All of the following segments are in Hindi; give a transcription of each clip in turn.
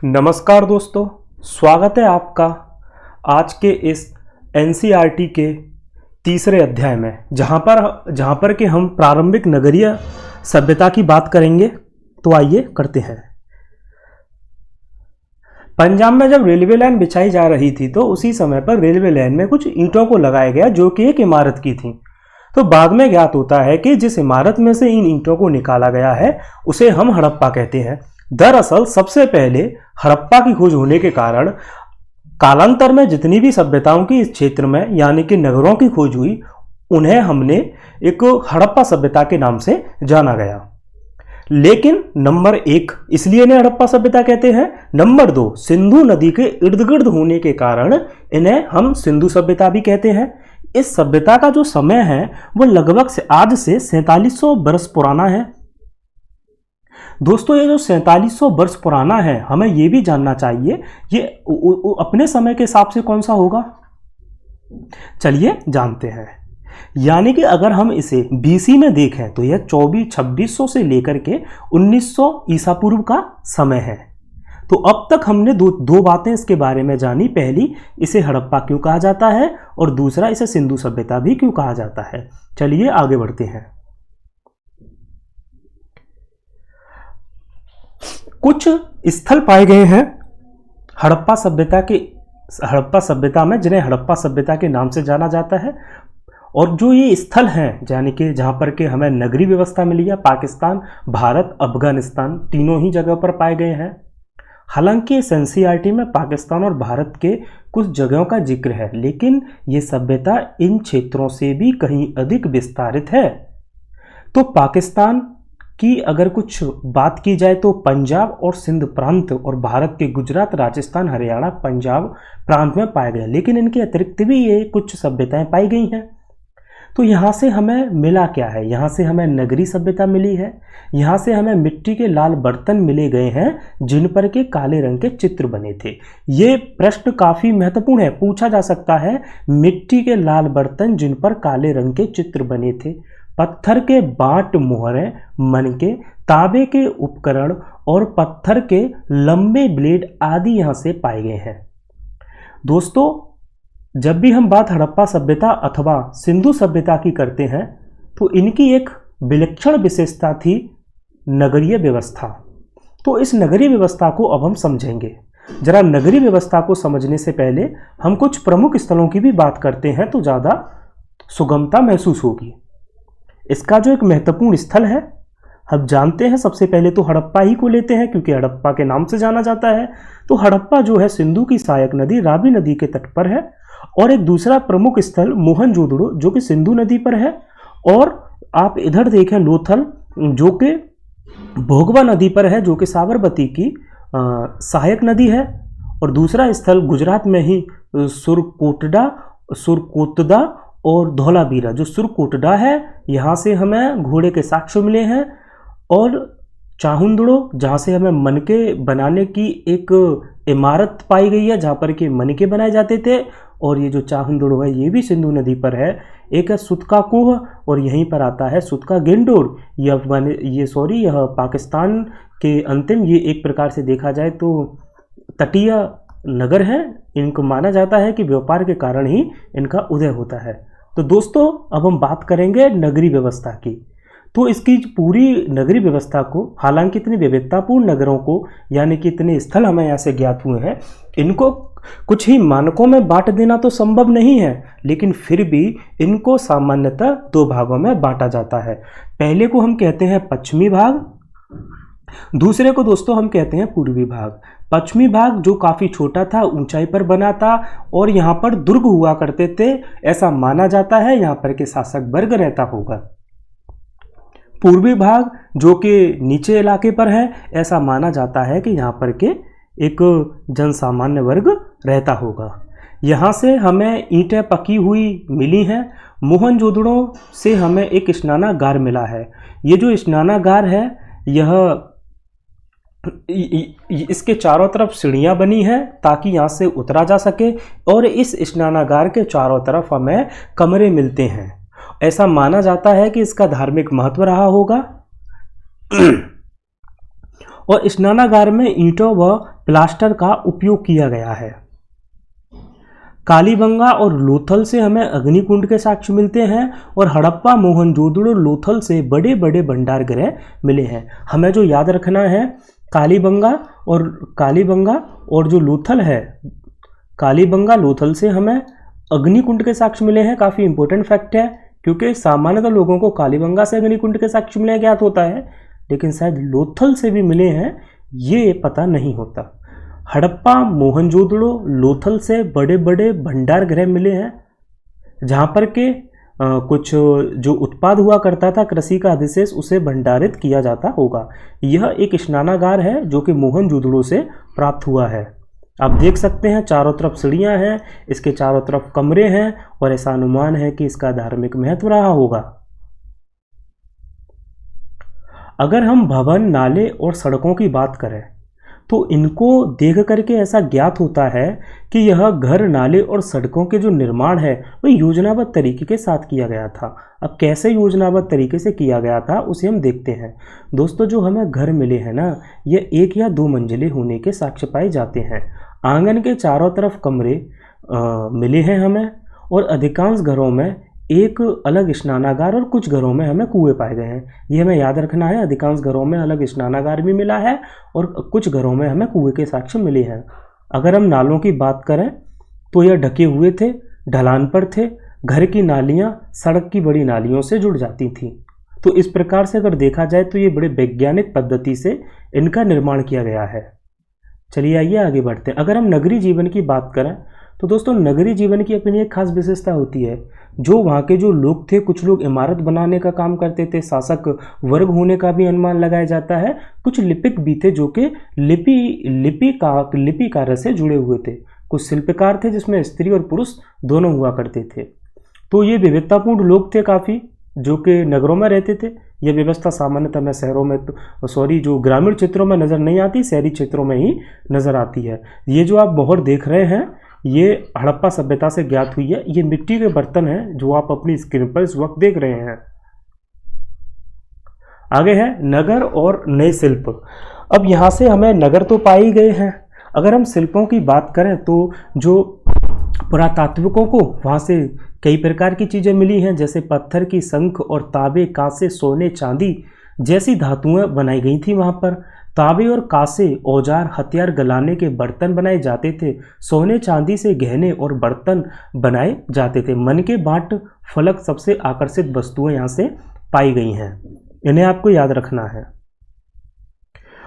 नमस्कार दोस्तों, स्वागत है आपका आज के इस एनसीईआरटी के तीसरे अध्याय में, जहाँ पर कि हम प्रारंभिक नगरीय सभ्यता की बात करेंगे। तो आइए करते हैं। पंजाब में जब रेलवे लाइन बिछाई जा रही थी तो उसी समय पर रेलवे लाइन में कुछ ईंटों को लगाया गया जो कि एक इमारत की थी। तो बाद में ज्ञात होता है कि जिस इमारत में से इन ईंटों को निकाला गया है उसे हम हड़प्पा कहते हैं। दरअसल सबसे पहले हड़प्पा की खोज होने के कारण कालांतर में जितनी भी सभ्यताओं की इस क्षेत्र में यानी कि नगरों की खोज हुई, उन्हें हमने एक हड़प्पा सभ्यता के नाम से जाना गया। लेकिन नंबर 1 इसलिए इन्हें हड़प्पा सभ्यता कहते हैं। नंबर 2, सिंधु नदी के इर्द गिर्द होने के कारण इन्हें हम सिंधु सभ्यता भी कहते हैं। इस सभ्यता का जो समय है वो लगभग से आज से 4700 वर्ष पुराना है। दोस्तों, ये जो 4700 वर्ष पुराना है, हमें ये भी जानना चाहिए ये अपने समय के हिसाब से कौन सा होगा। चलिए जानते हैं। यानी कि अगर हम इसे बीसी में देखें तो यह 2600 से लेकर के 1900 ईसा पूर्व का समय है। तो अब तक हमने दो बातें इसके बारे में जानी। पहली, इसे हड़प्पा क्यों कहा जाता है, और दूसरा, इसे सिंधु सभ्यता भी क्यों कहा जाता है। चलिए आगे बढ़ते हैं। कुछ स्थल पाए गए हैं हड़प्पा सभ्यता में, जिन्हें हड़प्पा सभ्यता के नाम से जाना जाता है। और जो ये स्थल हैं, यानी कि जहाँ पर के हमें नगरीय व्यवस्था मिली है, पाकिस्तान, भारत, अफगानिस्तान, तीनों ही जगह पर पाए गए हैं। हालांकि इस एनसीईआरटी में पाकिस्तान और भारत के कुछ जगहों का जिक्र है, लेकिन ये सभ्यता इन क्षेत्रों से भी कहीं अधिक विस्तारित है। तो पाकिस्तान की अगर कुछ बात की जाए तो पंजाब और सिंध प्रांत, और भारत के गुजरात, राजस्थान, हरियाणा, पंजाब प्रांत में पाए गए। लेकिन इनके अतिरिक्त भी ये कुछ सभ्यताएं पाई गई हैं। तो यहाँ से हमें मिला क्या है? यहाँ से हमें नगरी सभ्यता मिली है। यहाँ से हमें मिट्टी के लाल बर्तन मिले गए हैं जिन पर के काले रंग के चित्र बने थे। ये प्रश्न काफ़ी महत्वपूर्ण है, पूछा जा सकता है। मिट्टी के लाल बर्तन जिन पर काले रंग के चित्र बने थे, पत्थर के बाँट मोहरें, मनके, तांबे के उपकरण और पत्थर के लंबे ब्लेड आदि यहाँ से पाए गए हैं। दोस्तों, जब भी हम बात हड़प्पा सभ्यता अथवा सिंधु सभ्यता की करते हैं तो इनकी एक विलक्षण विशेषता थी नगरीय व्यवस्था। तो इस नगरीय व्यवस्था को अब हम समझेंगे। जरा नगरीय व्यवस्था को समझने से पहले हम कुछ प्रमुख स्थलों की भी बात करते हैं तो ज़्यादा सुगमता महसूस होगी। इसका जो एक महत्वपूर्ण स्थल है, हम जानते हैं, सबसे पहले तो हड़प्पा ही को लेते हैं क्योंकि हड़प्पा के नाम से जाना जाता है। तो हड़प्पा जो है सिंधु की सहायक नदी रावी नदी के तट पर है। और एक दूसरा प्रमुख स्थल मोहनजोदड़ो जो कि सिंधु नदी पर है। और आप इधर देखें लोथल जो कि भोगवा नदी पर है, जो कि साबरमती की सहायक नदी है। और दूसरा स्थल गुजरात में ही सुरकोटदा और धौलावीरा, जो सुरकोटडा है, यहाँ से हमें घोड़े के साक्ष्य मिले हैं। और चाहुंदड़ो, जहाँ से हमें मनके बनाने की एक इमारत पाई गई है जहाँ पर के मनके बनाए जाते थे। और ये जो चाहुंदड़ो है ये भी सिंधु नदी पर है। एक है सुतका कोह और यहीं पर आता है सुतका गेंडोर। यह पाकिस्तान के अंतिम, ये एक प्रकार से देखा जाए तो तटीय नगर हैं। इनको माना जाता है कि व्यापार के कारण ही इनका उदय होता है। तो दोस्तों, अब हम बात करेंगे नगरीय व्यवस्था की। तो इसकी पूरी नगरीय व्यवस्था को, हालांकि इतने विविधतापूर्ण नगरों को, यानी कि इतने स्थल हमें यहाँ से ज्ञात हुए हैं, इनको कुछ ही मानकों में बांट देना तो संभव नहीं है, लेकिन फिर भी इनको सामान्यतः 2 भागों में बांटा जाता है। पहले को हम कहते हैं पश्चिमी भाग, दूसरे को दोस्तों हम कहते हैं पूर्वी भाग। पश्चिमी भाग जो काफ़ी छोटा था, ऊंचाई पर बना था और यहाँ पर दुर्ग हुआ करते थे, ऐसा माना जाता है। यहाँ पर के शासक वर्ग रहता होगा। पूर्वी भाग जो कि नीचे इलाके पर है, ऐसा माना जाता है कि यहाँ पर के एक जनसामान्य वर्ग रहता होगा। यहाँ से हमें ईंटें पकी हुई मिली हैं। मोहनजोदड़ो से हमें एक स्नानागार मिला है। ये जो स्नानागार है, यह इसके चारों तरफ सीढ़ियाँ बनी हैं ताकि यहाँ से उतरा जा सके। और इस स्नानागार के चारों तरफ हमें कमरे मिलते हैं। ऐसा माना जाता है कि इसका धार्मिक महत्व रहा होगा। और स्नानागार में ईंटों व प्लास्टर का उपयोग किया गया है। कालीबंगा और लोथल से हमें अग्निकुंड के साक्ष्य मिलते हैं और हड़प्पा, मोहनजोदड़ो, लोथल से बड़े बड़े भंडार गृह मिले हैं। हमें जो याद रखना है, कालीबंगा और जो लोथल है, कालीबंगा लोथल से हमें अग्निकुंड के साक्ष्य मिले हैं। काफ़ी इंपॉर्टेंट फैक्ट है, क्योंकि सामान्यतः लोगों को कालीबंगा से अग्निकुंड के साक्ष्य मिले ज्ञात होता है, लेकिन शायद लोथल से भी मिले हैं ये पता नहीं होता। हड़प्पा, मोहनजोदड़ो, लोथल से बड़े बड़े भंडार गृह मिले हैं, जहाँ पर के कुछ जो उत्पाद हुआ करता था कृषि का अधिशेष उसे भंडारित किया जाता होगा। यह एक स्नानागार है जो कि मोहनजोदड़ो से प्राप्त हुआ है। आप देख सकते हैं चारों तरफ सीढ़ियाँ हैं, इसके चारों तरफ कमरे हैं और ऐसा अनुमान है कि इसका धार्मिक महत्व रहा होगा। अगर हम भवन, नाले और सड़कों की बात करें तो इनको देख करके ऐसा ज्ञात होता है कि यह घर, नाले और सड़कों के जो निर्माण है वह योजनाबद्ध तरीके के साथ किया गया था। अब कैसे योजनाबद्ध तरीके से किया गया था उसे हम देखते हैं। दोस्तों, जो हमें घर मिले हैं ना, ये 1 या 2 मंजिले होने के साक्ष्य पाए जाते हैं। आंगन के चारों तरफ कमरे मिले हैं हमें, और अधिकांश घरों में एक अलग स्नानागार और कुछ घरों में हमें कुएं पाए गए हैं। ये हमें याद रखना है, अधिकांश घरों में अलग स्नानागार भी मिला है और कुछ घरों में हमें कुएं के साक्ष्य मिले हैं। अगर हम नालों की बात करें तो यह ढके हुए थे, ढलान पर थे। घर की नालियां सड़क की बड़ी नालियों से जुड़ जाती थीं। तो इस प्रकार से अगर देखा जाए तो ये बड़े वैज्ञानिक पद्धति से इनका निर्माण किया गया है। चलिए आइए आगे बढ़ते हैं। अगर हम नगरीय जीवन की बात करें तो दोस्तों, नगरीय जीवन की अपनी एक खास विशेषता होती है। जो वहाँ के जो लोग थे, कुछ लोग इमारत बनाने का काम करते थे, शासक वर्ग होने का भी अनुमान लगाया जाता है। कुछ लिपिक भी थे जो कि लिपि कार्य से जुड़े हुए थे। कुछ शिल्पकार थे जिसमें स्त्री और पुरुष दोनों हुआ करते थे। तो ये विविधतापूर्ण लोग थे काफ़ी, जो कि नगरों में रहते थे। यह व्यवस्था सामान्यतः में शहरों में जो ग्रामीण क्षेत्रों में नज़र नहीं आती, शहरी क्षेत्रों में ही नज़र आती है। ये जो आप मोहर देख रहे हैं, ये हड़प्पा सभ्यता से ज्ञात हुई है। ये मिट्टी के बर्तन हैं जो आप अपनी स्क्रीन पर इस वक्त देख रहे हैं। आगे है नगर और नए शिल्प। अब यहाँ से हमें नगर तो पाए ही गए हैं। अगर हम शिल्पों की बात करें तो जो पुरातात्विकों को वहाँ से कई प्रकार की चीज़ें मिली हैं, जैसे पत्थर की शंख और तांबे, कांसे, सोने, चांदी जैसी धातुएं बनाई गई थी। वहाँ पर तांबे और कांसे औजार, हथियार, गलाने के बर्तन बनाए जाते थे। सोने चांदी से गहने और बर्तन बनाए जाते थे। मन के बाट, फलक सबसे आकर्षित वस्तुएं यहाँ से पाई गई हैं। इन्हें आपको याद रखना है।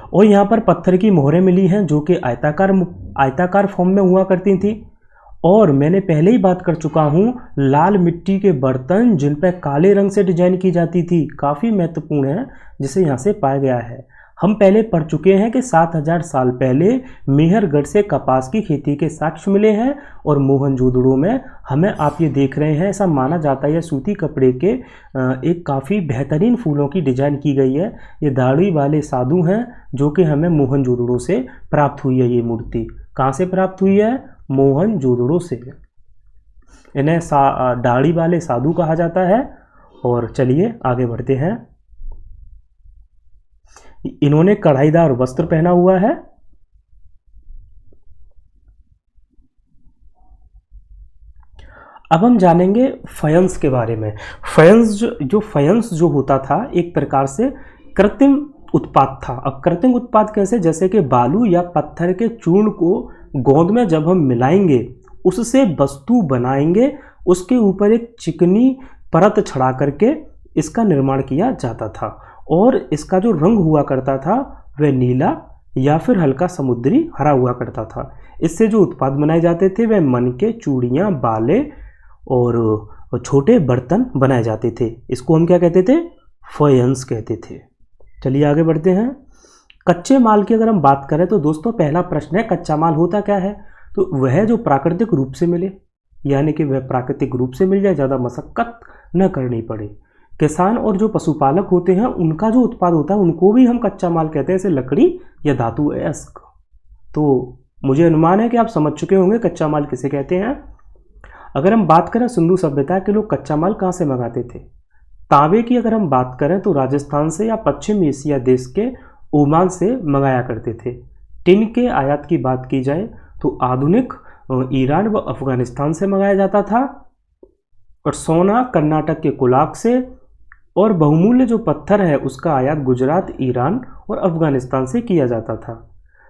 और यहाँ पर पत्थर की मोहरें मिली हैं जो कि आयताकार फॉर्म में हुआ करती थी। और मैंने पहले ही बात कर चुका हूँ, लाल मिट्टी के बर्तन जिन पर काले रंग से डिजाइन की जाती थी, काफ़ी महत्वपूर्ण है, जिसे यहाँ से पाया गया है। हम पहले पढ़ चुके हैं कि 7000 साल पहले मेहरगढ़ से कपास की खेती के साक्ष्य मिले हैं। और मोहनजोदड़ो में हमें, आप ये देख रहे हैं, ऐसा माना जाता है यह सूती कपड़े के एक काफ़ी बेहतरीन फूलों की डिजाइन की गई है। ये दाढ़ी वाले साधु हैं जो कि हमें मोहनजोदड़ो से प्राप्त हुई है। ये मूर्ति कहाँ से प्राप्त हुई है? मोहनजोदड़ो से। इन्हें दाढ़ी वाले साधु कहा जाता है। और चलिए आगे बढ़ते हैं। इन्होंने कढ़ाईदार वस्त्र पहना हुआ है। अब हम जानेंगे फयंस के बारे में। फयंस जो होता था एक प्रकार से कृत्रिम उत्पाद था। अब कृत्रिम उत्पाद कैसे? जैसे कि बालू या पत्थर के चूर्ण को गोंद में जब हम मिलाएंगे, उससे वस्तु बनाएंगे, उसके ऊपर एक चिकनी परत चढ़ा करके इसका निर्माण किया जाता था। और इसका जो रंग हुआ करता था वह नीला या फिर हल्का समुद्री हरा हुआ करता था। इससे जो उत्पाद बनाए जाते थे वह मन के, चूड़ियाँ, बाले और छोटे बर्तन बनाए जाते थे। इसको हम क्या कहते थे? फयंस कहते थे। चलिए आगे बढ़ते हैं। कच्चे माल की अगर हम बात करें तो दोस्तों पहला प्रश्न है, कच्चा माल होता क्या है? तो वह जो प्राकृतिक रूप से मिले, यानी कि वह प्राकृतिक रूप से मिल जाए, ज़्यादा मशक्कत न करनी पड़े। किसान और जो पशुपालक होते हैं उनका जो उत्पाद होता है उनको भी हम कच्चा माल कहते हैं, जैसे लकड़ी या धातु अयस्क। तो मुझे अनुमान है कि आप समझ चुके होंगे कच्चा माल किसे कहते हैं। अगर हम बात करें सिंधु सभ्यता के लोग कच्चा माल कहाँ से मंगाते थे? तांबे की अगर हम बात करें तो राजस्थान से या पश्चिम एशिया देश के ओमान से मंगाया करते थे। टिन के आयात की बात की जाए तो आधुनिक ईरान व अफगानिस्तान से मंगाया जाता था, और सोना कर्नाटक के कोलाब से, और बहुमूल्य जो पत्थर है उसका आयात गुजरात, ईरान और अफगानिस्तान से किया जाता था।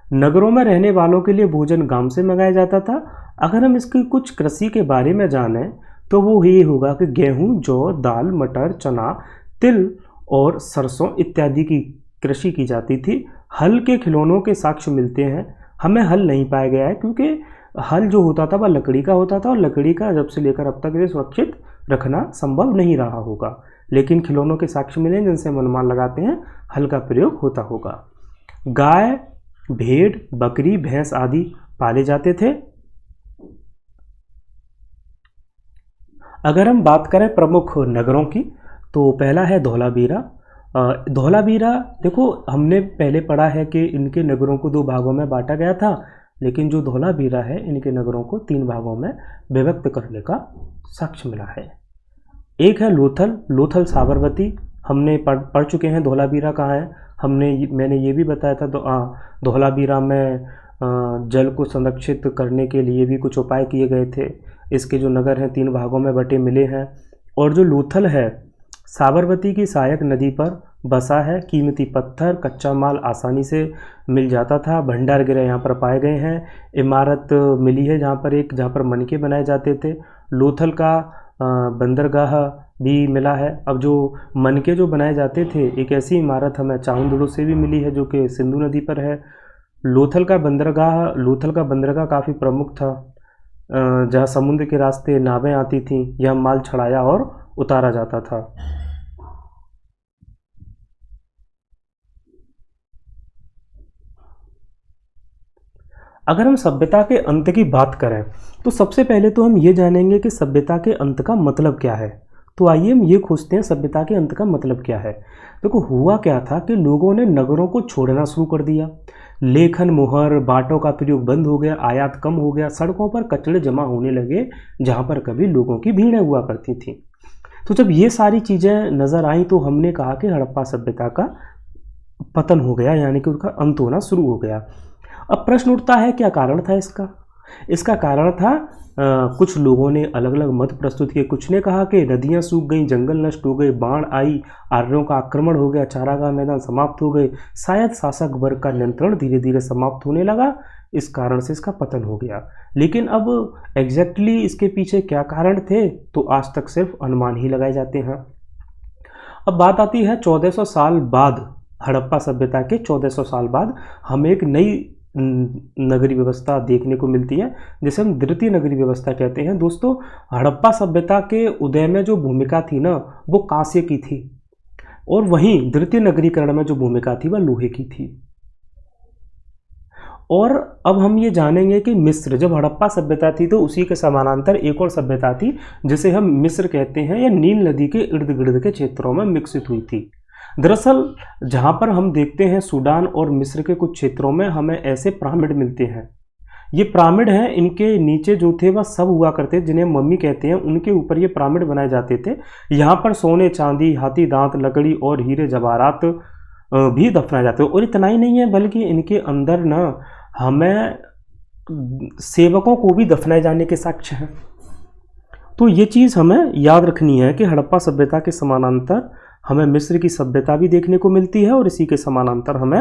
नगरों में रहने वालों के लिए भोजन गांव से मंगाया जाता था। अगर हम इसकी कुछ कृषि के बारे में जानें तो वो ये होगा कि गेहूं, जौ, दाल, मटर, चना, तिल और सरसों इत्यादि की कृषि की जाती थी। हल के खिलौनों के साक्ष्य मिलते हैं। हमें हल नहीं पाया गया है क्योंकि हल जो होता था वह लकड़ी का होता था, और लकड़ी का जब से लेकर अब तक इसे सुरक्षित रखना संभव नहीं रहा होगा। लेकिन खिलौनों के साक्ष्य मिले जिनसे हम अनुमान लगाते हैं हल का प्रयोग होता होगा। गाय, भेड़, बकरी, भैंस आदि पाले जाते थे। अगर हम बात करें प्रमुख नगरों की तो पहला है धौलावीरा। धौलावीरा देखो, हमने पहले पढ़ा है कि इनके नगरों को 2 भागों में बांटा गया था, लेकिन जो धौलावीरा है इनके नगरों को 3 भागों में विभक्त करने का साक्ष्य मिला है। एक है लोथल। लोथल साबरमती हमने पढ़ चुके हैं। धौलावीरा कहाँ है मैंने ये भी बताया था। तो धौलावीरा में जल को संरक्षित करने के लिए भी कुछ उपाय किए गए थे। इसके जो नगर हैं 3 भागों में बटे मिले हैं। और जो लोथल है साबरमती की सहायक नदी पर बसा है। कीमती पत्थर, कच्चा माल आसानी से मिल जाता था। भंडार गृह यहाँ पर पाए गए हैं। इमारत मिली है जहाँ पर मनके बनाए जाते थे। लोथल का बंदरगाह भी मिला है। अब जो मनके जो बनाए जाते थे, एक ऐसी इमारत हमें चाहुंदड़ो से भी मिली है जो कि सिंधु नदी पर है। लोथल का बंदरगाह काफ़ी प्रमुख था, जहाँ समुद्र के रास्ते नावें आती थीं। यह माल चढ़ाया और उतारा जाता था। अगर हम सभ्यता के अंत की बात करें तो सबसे पहले तो हम ये जानेंगे कि सभ्यता के अंत का मतलब क्या है। तो आइए हम ये खोजते हैं सभ्यता के अंत का मतलब क्या है। देखो, हुआ क्या था कि लोगों ने नगरों को छोड़ना शुरू कर दिया। लेखन, मुहर, बाटों का प्रयोग बंद हो गया, आयात कम हो गया, सड़कों पर कचरे जमा होने लगे जहाँ पर कभी लोगों की भीड़ें हुआ करती थी। तो जब ये सारी चीज़ें नज़र आई तो हमने कहा कि हड़प्पा सभ्यता का पतन हो गया, यानी कि उसका अंत होना शुरू हो गया। अब प्रश्न उठता है, क्या कारण था इसका कारण था कुछ लोगों ने अलग अलग मत प्रस्तुत किए। कुछ ने कहा कि नदियां सूख गईं, जंगल नष्ट हो गए, बाढ़ आई, आर्यों का आक्रमण हो गया, चारागाह मैदान समाप्त हो गए, शायद शासक वर्ग का नियंत्रण धीरे धीरे समाप्त होने लगा, इस कारण से इसका पतन हो गया। लेकिन अब एग्जैक्टली इसके पीछे क्या कारण थे तो आज तक सिर्फ अनुमान ही लगाए जाते हैं। अब बात आती है 1400 साल बाद, हड़प्पा सभ्यता के 1400 साल बाद हमें एक नई नगरी व्यवस्था देखने को मिलती है जिसे हम द्वितीय नगरी व्यवस्था कहते हैं। दोस्तों, हड़प्पा सभ्यता के उदय में जो भूमिका थी ना वो कांस्य की थी, और वहीं द्वितीय नगरीकरण में जो भूमिका थी वह लोहे की थी। और अब हम ये जानेंगे कि मिस्र, जब हड़प्पा सभ्यता थी तो उसी के समानांतर एक और सभ्यता थी जिसे हम मिस्र कहते हैं, या नील नदी के इर्द गिर्द के क्षेत्रों में विकसित हुई थी। दरअसल जहाँ पर हम देखते हैं सूडान और मिस्र के कुछ क्षेत्रों में हमें ऐसे पिरामिड मिलते हैं। ये पिरामिड हैं, इनके नीचे जो थे वह सब हुआ करते जिन्हें मम्मी कहते हैं, उनके ऊपर ये पिरामिड बनाए जाते थे। यहाँ पर सोने, चांदी, हाथी दांत, लकड़ी और हीरे जवाहरात भी दफनाए जाते हैं। और इतना ही नहीं है बल्कि इनके अंदर ना हमें सेवकों को भी दफनाए जाने के साक्ष्य हैं। तो ये चीज़ हमें याद रखनी है कि हड़प्पा सभ्यता के समानांतर हमें मिस्र की सभ्यता भी देखने को मिलती है और इसी के समानांतर हमें